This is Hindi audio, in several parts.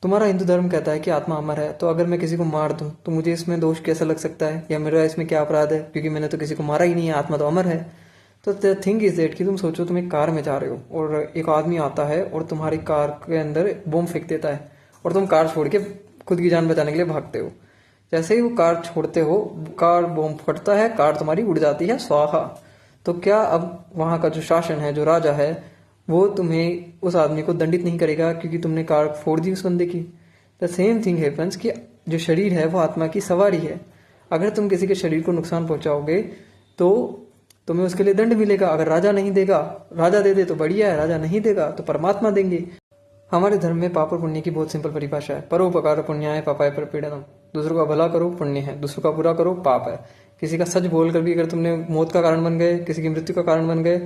तुम्हारा हिंदू धर्म कहता है कि आत्मा अमर है, तो अगर मैं किसी को मार दूं तो मुझे इसमें दोष कैसा लग सकता है, या मेरा इसमें क्या अपराध है, क्योंकि मैंने तो किसी को मारा ही नहीं है, आत्मा तो अमर है। तो द थिंग इज दैट कि तुम सोचो तुम एक कार में जा रहे हो और एक आदमी आता है और तुम्हारी कार के अंदर बम फेंक देता है और तुम कार छोड़ के खुद की जान बचाने के लिए भागते हो। जैसे ही वो कार छोड़ते हो, कार बम फटता है, कार तुम्हारी उड़ जाती है स्वाहा। तो क्या अब वहां का जो शासन है, जो राजा है, वो तुम्हें उस आदमी को दंडित नहीं करेगा क्योंकि तुमने कार फोड़ दी उस बंदे की? द सेम थिंग हैपेंस कि जो शरीर है वो आत्मा की सवारी है। अगर तुम किसी के शरीर को नुकसान पहुंचाओगे तो तुम्हें उसके लिए दंड मिलेगा। अगर राजा नहीं देगा, राजा दे दे तो बढ़िया है, राजा नहीं देगा तो परमात्मा देंगे। हमारे धर्म में पाप और पुण्य की बहुत सिंपल परिभाषा है। परोपकार पुण्याय पापाय परपीड़नम। दूसरों का भला करो पुण्य है, दूसरों का बुरा करो पाप है। किसी का सच बोलकर भी अगर तुमने मौत का कारण बन गए, किसी की मृत्यु का कारण बन गए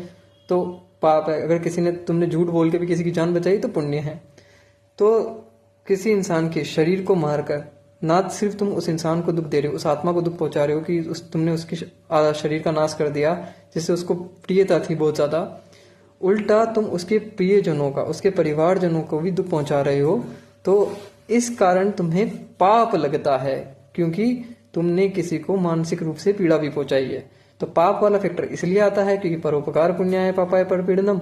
तो पाप है। अगर तुमने झूठ बोल के भी किसी की जान बचाई तो पुण्य है। तो किसी इंसान के शरीर को मारकर ना सिर्फ तुम उस इंसान को दुख दे रहे हो, उस आत्मा को दुख पहुंचा रहे हो कि तुमने उसके शरीर का नाश कर दिया जिससे उसको प्रियता थी बहुत ज्यादा, उल्टा तुम उसके प्रियजनों का, उसके परिवारजनों को भी दुख पहुंचा रहे हो। तो इस कारण तुम्हें पाप लगता है, क्योंकि तुमने किसी को मानसिक रूप से पीड़ा भी पहुंचाई है। तो पाप वाला फैक्टर इसलिए आता है क्योंकि परोपकार पुण्याय पापाय परपीड़नम,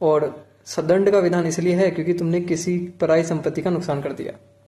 और सदंड का विधान इसलिए है क्योंकि तुमने किसी पराई संपत्ति का नुकसान कर दिया।